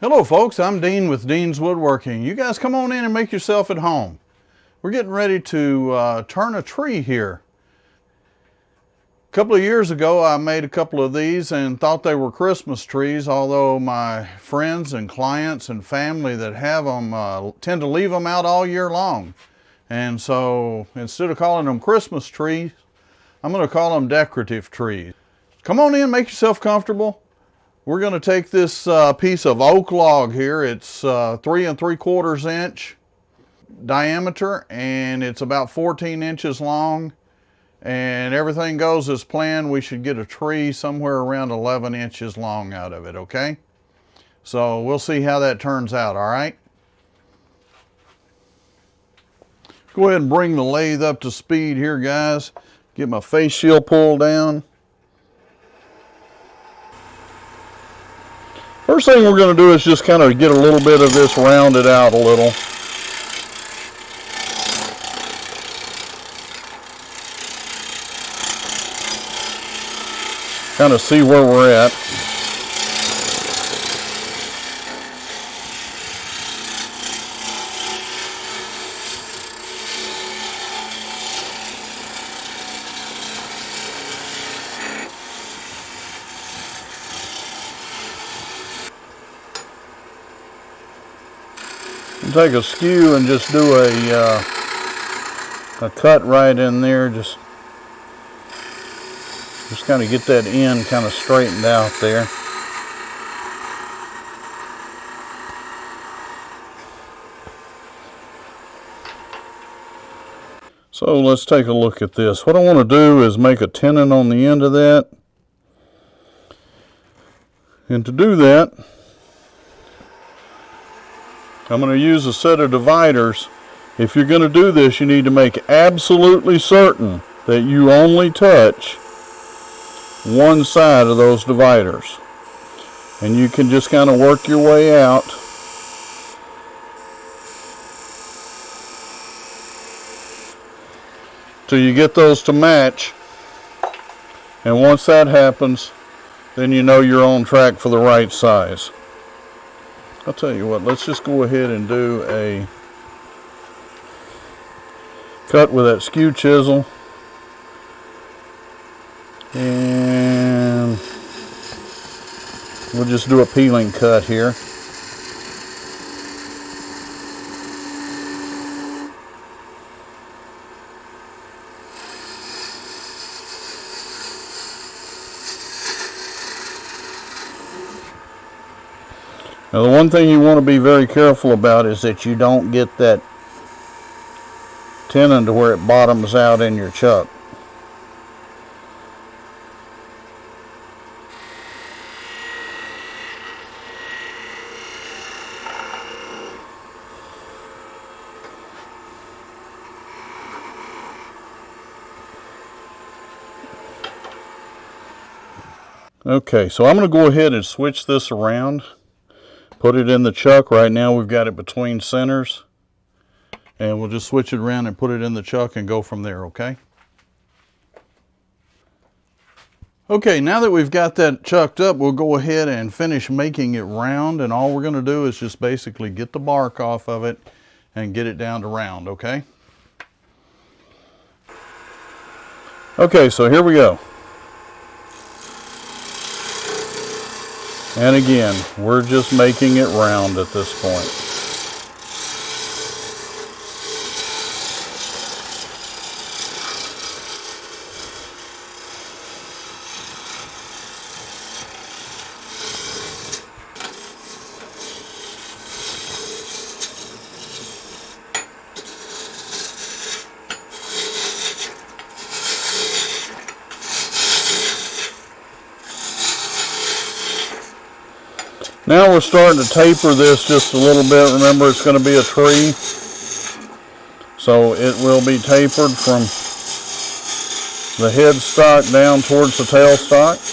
Hello folks, I'm Dean with Dean's Woodworking. You guys come on in and make yourself at home. We're getting ready to turn a tree here. A couple of years ago I made a couple of these and thought they were Christmas trees, although my friends and clients and family that have them tend to leave them out all year long. And so instead of calling them Christmas trees, I'm going to call them decorative trees. Come on in, make yourself comfortable. We're going to take this piece of oak log here. It's 3 3/4 inch diameter and it's about 14 inches long. And everything goes as planned. We should get a tree somewhere around 11 inches long out of it, okay? So we'll see how that turns out, all right? Go ahead and bring the lathe up to speed here, guys. Get my face shield pulled down. First thing we're going to do is just kind of get a little bit of this rounded out a little. Kind of see where we're at. Take a skew and just do a cut right in there. Just kind of get that end kind of straightened out there. So let's take a look at this. What I want to do is make a tenon on the end of that. And to do that, I'm going to use a set of dividers. If you're going to do this, you need to make absolutely certain that you only touch one side of those dividers. And you can just kind of work your way out. Till you get those to match. And once that happens, then you know you're on track for the right size. I'll tell you what, let's just go ahead and do a cut with that skew chisel. And we'll just do a peeling cut here. Now the one thing you want to be very careful about is that you don't get that tenon to where it bottoms out in your chuck. Okay, so I'm going to go ahead and switch this around. Put it in the chuck. Right now we've got it between centers. And we'll just switch it around and put it in the chuck and go from there, okay? Okay, now that we've got that chucked up, we'll go ahead and finish making it round. And all we're going to do is just basically get the bark off of it and get it down to round, okay? Okay, so here we go. And again, we're just making it round at this point. Now we're starting to taper this just a little bit. Remember, it's going to be a tree, so it will be tapered from the headstock down towards the tailstock.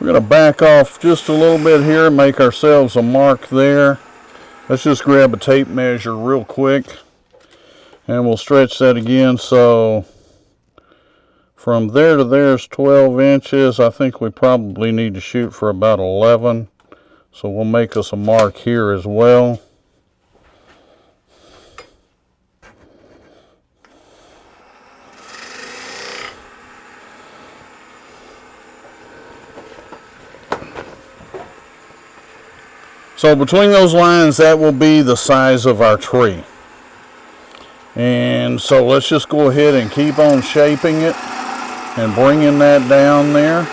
We're going to back off just a little bit here and make ourselves a mark there. Let's just grab a tape measure real quick and we'll stretch that again. So from there to there is 12 inches. I think we probably need to shoot for about 11. So we'll make us a mark here as well. So between those lines, that will be the size of our tree. And so let's just go ahead and keep on shaping it and bringing that down there.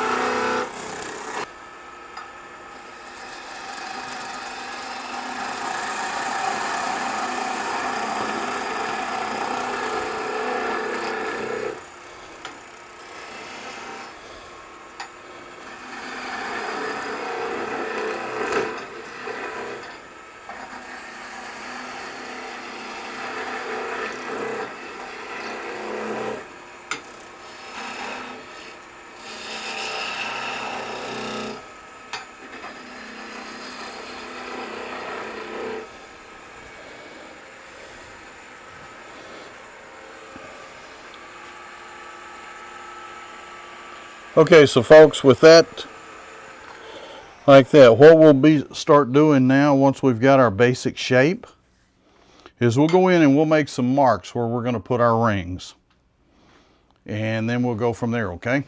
Okay, so folks, with that, like that, what we'll start doing now once we've got our basic shape is we'll go in and we'll make some marks where we're going to put our rings. And then we'll go from there, okay?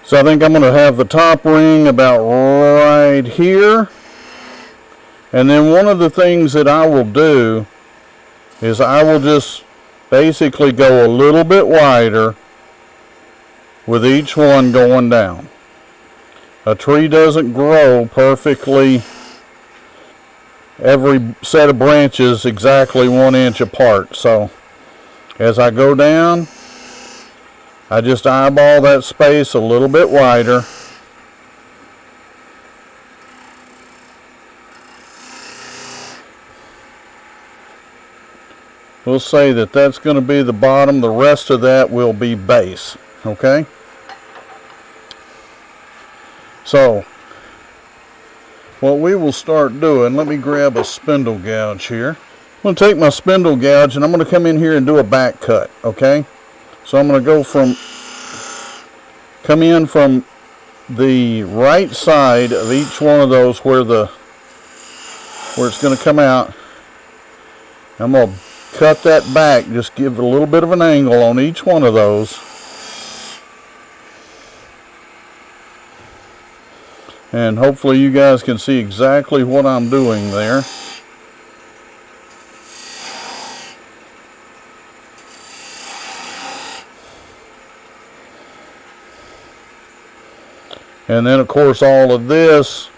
So I think I'm going to have the top ring about right here. And then one of the things that I will do is I will just basically go a little bit wider with each one going down. A tree doesn't grow perfectly, every set of branches exactly 1 inch apart. So as I go down, I just eyeball that space a little bit wider. We'll say that that's going to be the bottom. The rest of that will be base. Okay? So, what we will start doing, let me grab a spindle gouge here. I'm going to take my spindle gouge and I'm going to come in here and do a back cut. Okay? So I'm going to go come in from the right side of each one of those where it's going to come out. I'm going to cut that back, just give it a little bit of an angle on each one of those. And hopefully you guys can see exactly what I'm doing there. And then of course all of this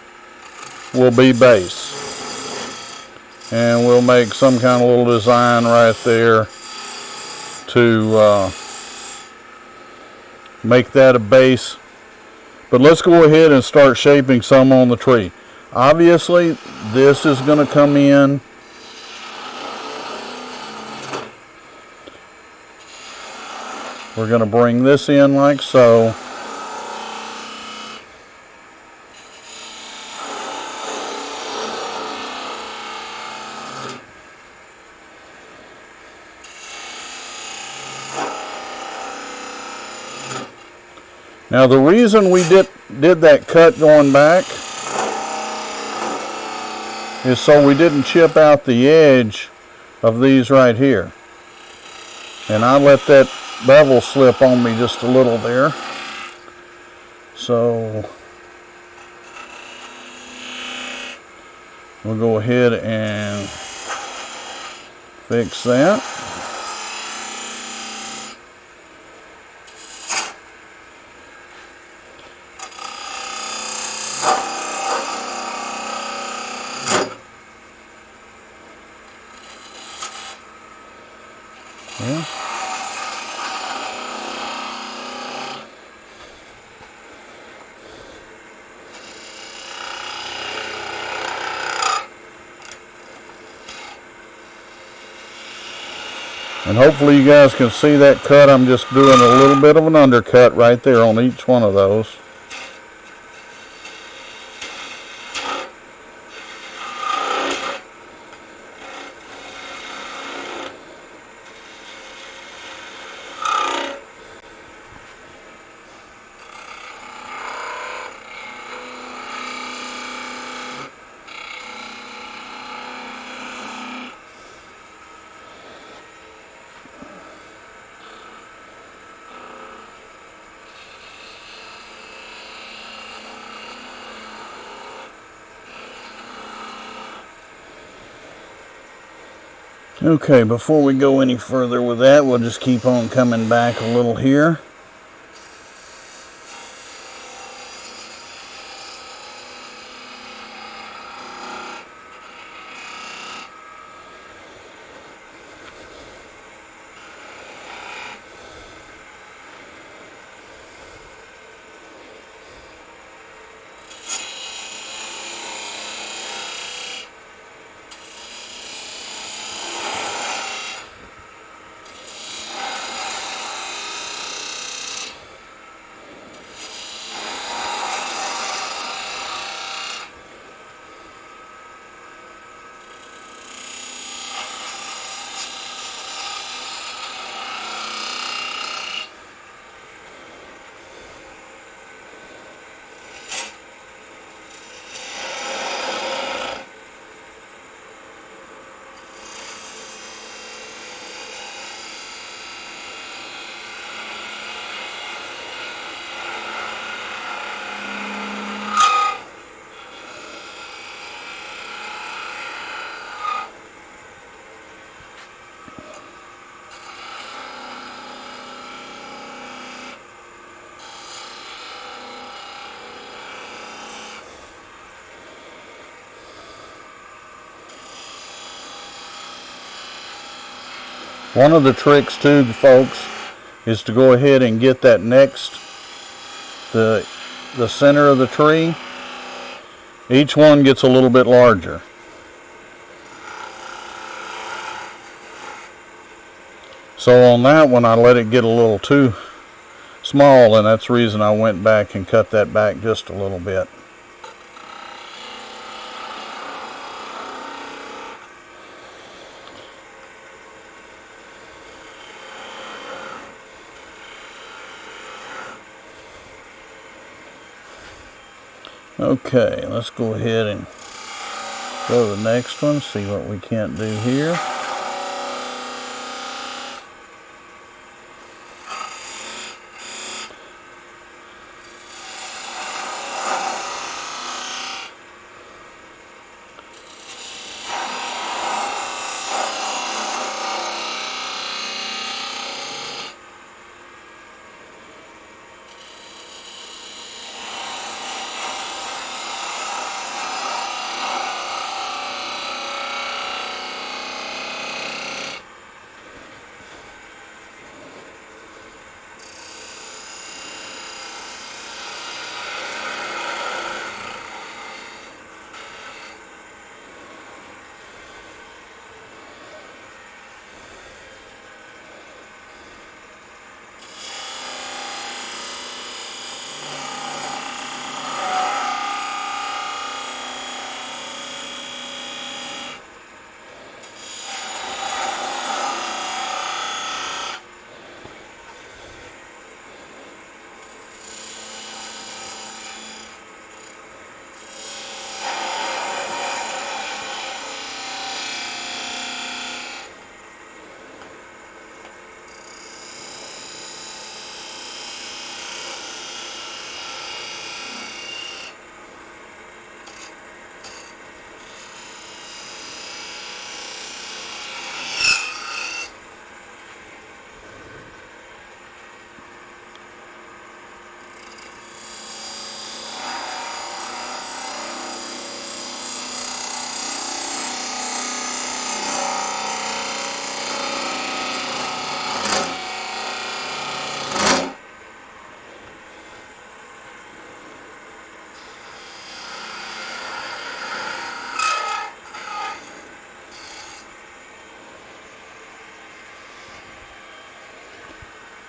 will be base. And we'll make some kind of little design right there to make that a base. But let's go ahead and start shaping some on the tree. Obviously, this is going to come in. We're going to bring this in like so. Now the reason we did that cut going back is so we didn't chip out the edge of these right here. And I let that bevel slip on me just a little there. So we'll go ahead and fix that. Yeah. And hopefully you guys can see that cut. I'm just doing a little bit of an undercut right there on each one of those. Okay, before we go any further with that, we'll just keep on coming back a little here. One of the tricks too, folks, is to go ahead and get that next, the center of the tree. Each one gets a little bit larger. So on that one, I let it get a little too small, and that's the reason I went back and cut that back just a little bit. Okay, let's go ahead and go to the next one, see what we can't do here.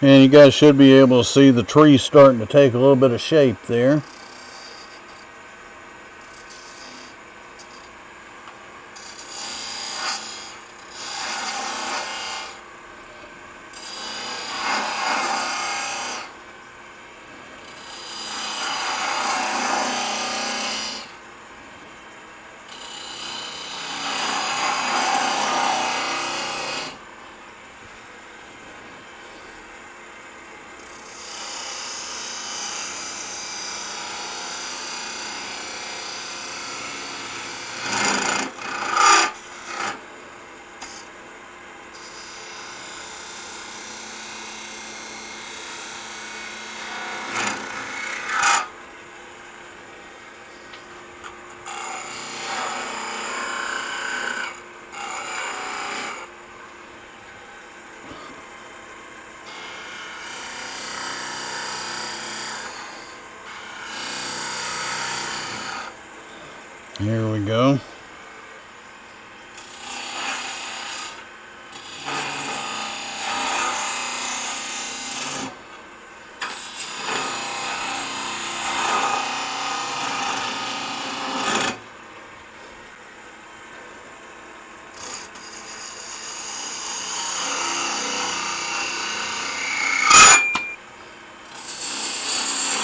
And you guys should be able to see the tree starting to take a little bit of shape there. Here we go.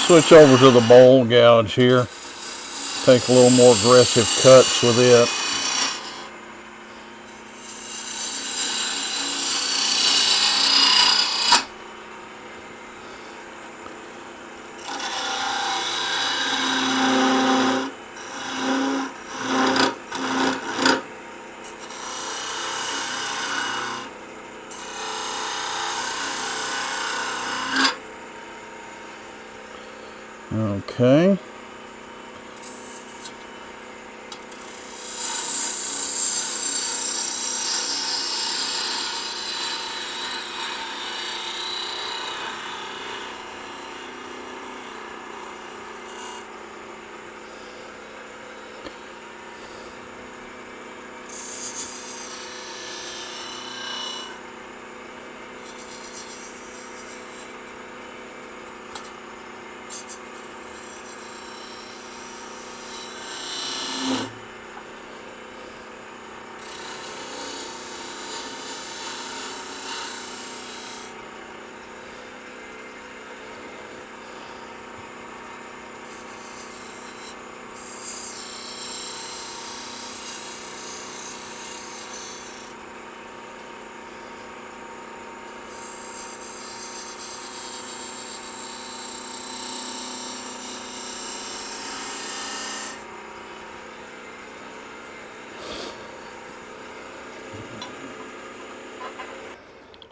Switch over to the bowl gouge here. Take a little more aggressive cuts with it. Okay.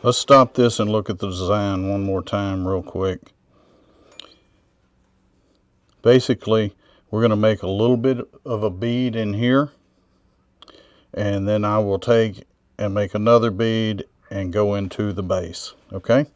Let's stop this and look at the design one more time real quick. Basically, we're going to make a little bit of a bead in here, and then I will take and make another bead and go into the base, okay?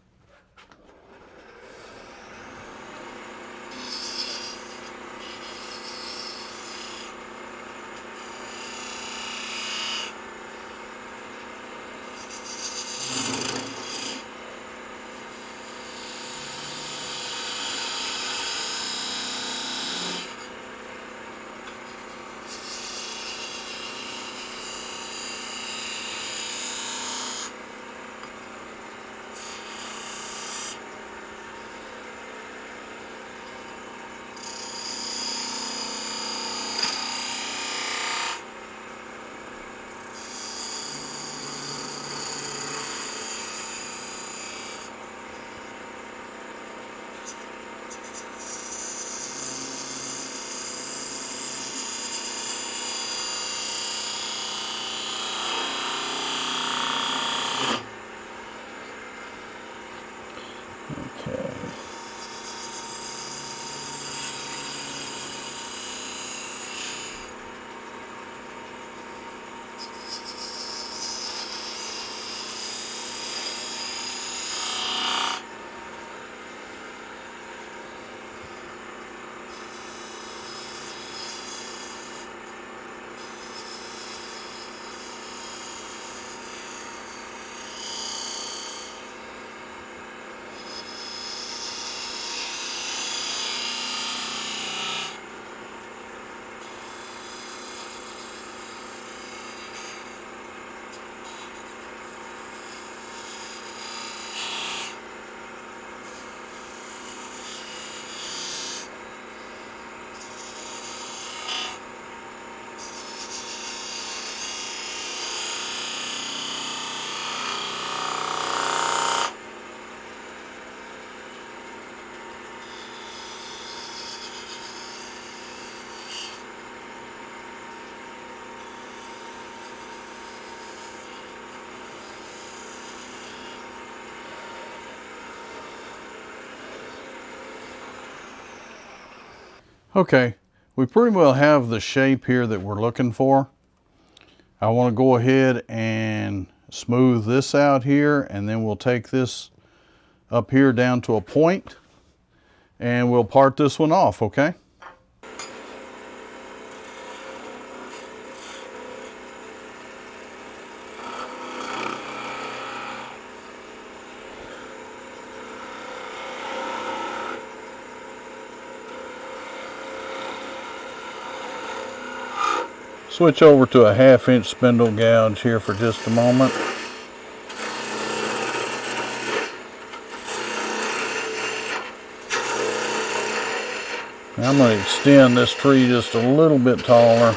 Okay, we pretty well have the shape here that we're looking for. I want to go ahead and smooth this out here, and then we'll take this up here down to a point and we'll part this one off, okay? Switch over to a 1/2 inch spindle gouge here for just a moment. Now I'm going to extend this tree just a little bit taller.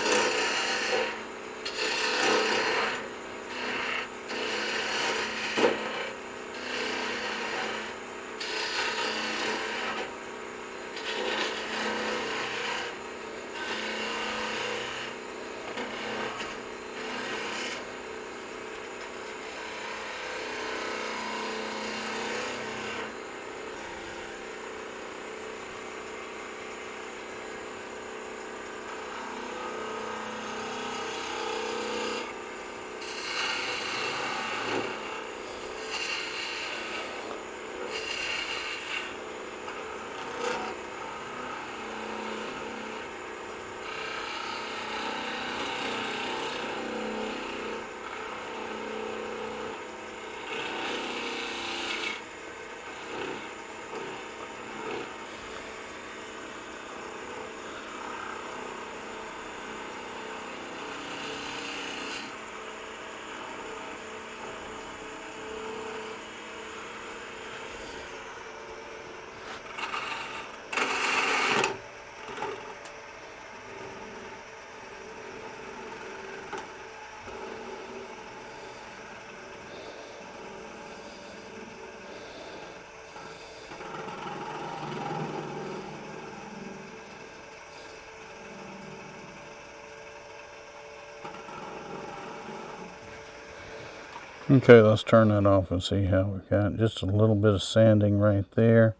Okay, let's turn that off and see how we got just a little bit of sanding right there,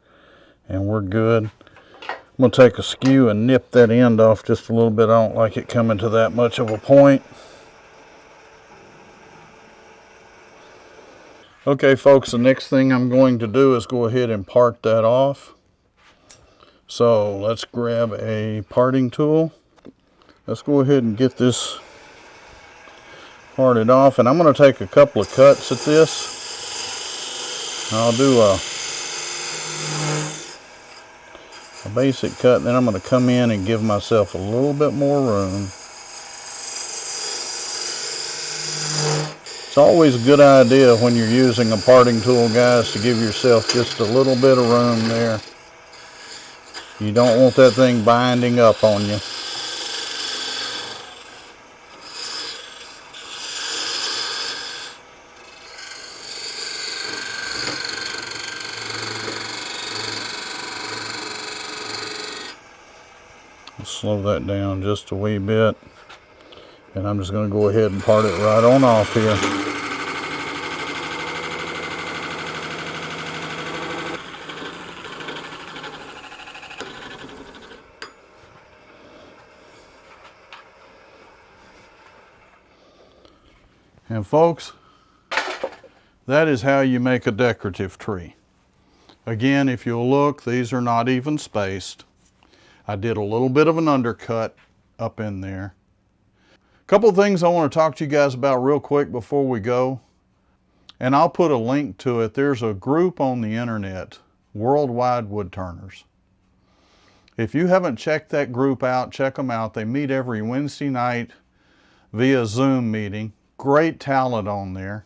and we're good. I'm going to take a skew and nip that end off just a little bit. I don't like it coming to that much of a point. Okay folks, the next thing I'm going to do is go ahead and part that off. So let's grab a parting tool. Let's go ahead and get this parted off, and I'm going to take a couple of cuts at this. I'll do a basic cut, and then I'm going to come in and give myself a little bit more room. It's always a good idea when you're using a parting tool, guys, to give yourself just a little bit of room there. You don't want that thing binding up on you. Slow that down just a wee bit, and I'm just going to go ahead and part it right on off here. And folks, that is how you make a decorative tree. Again, if you'll look, these are not even spaced. I did a little bit of an undercut up in there. A couple of things I want to talk to you guys about real quick before we go. And I'll put a link to it. There's a group on the internet, Worldwide Woodturners. If you haven't checked that group out, check them out. They meet every Wednesday night via Zoom meeting. Great talent on there.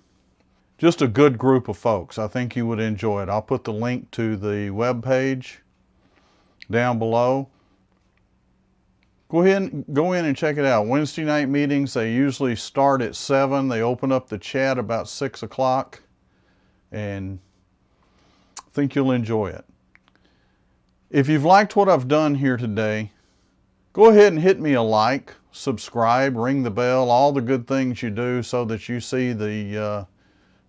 Just a good group of folks. I think you would enjoy it. I'll put the link to the web page down below. Go in and check it out. Wednesday night meetings, they usually start at 7. They open up the chat about 6 o'clock, and I think you'll enjoy it. If you've liked what I've done here today, go ahead and hit me a like, subscribe, ring the bell, all the good things you do so that you see the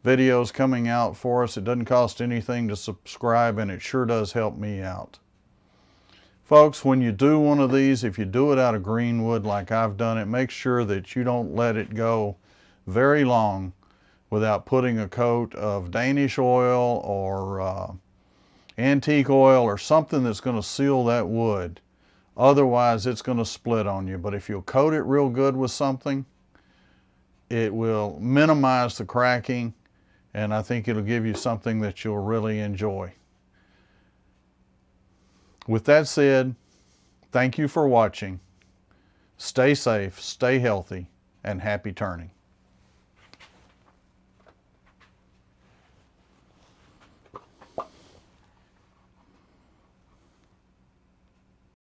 videos coming out for us. It doesn't cost anything to subscribe, and it sure does help me out. Folks, when you do one of these, if you do it out of green wood like I've done it, make sure that you don't let it go very long without putting a coat of Danish oil or antique oil or something that's going to seal that wood. Otherwise, it's going to split on you. But if you'll coat it real good with something, it will minimize the cracking, and I think it'll give you something that you'll really enjoy. With that said, thank you for watching. Stay safe, stay healthy, and happy turning.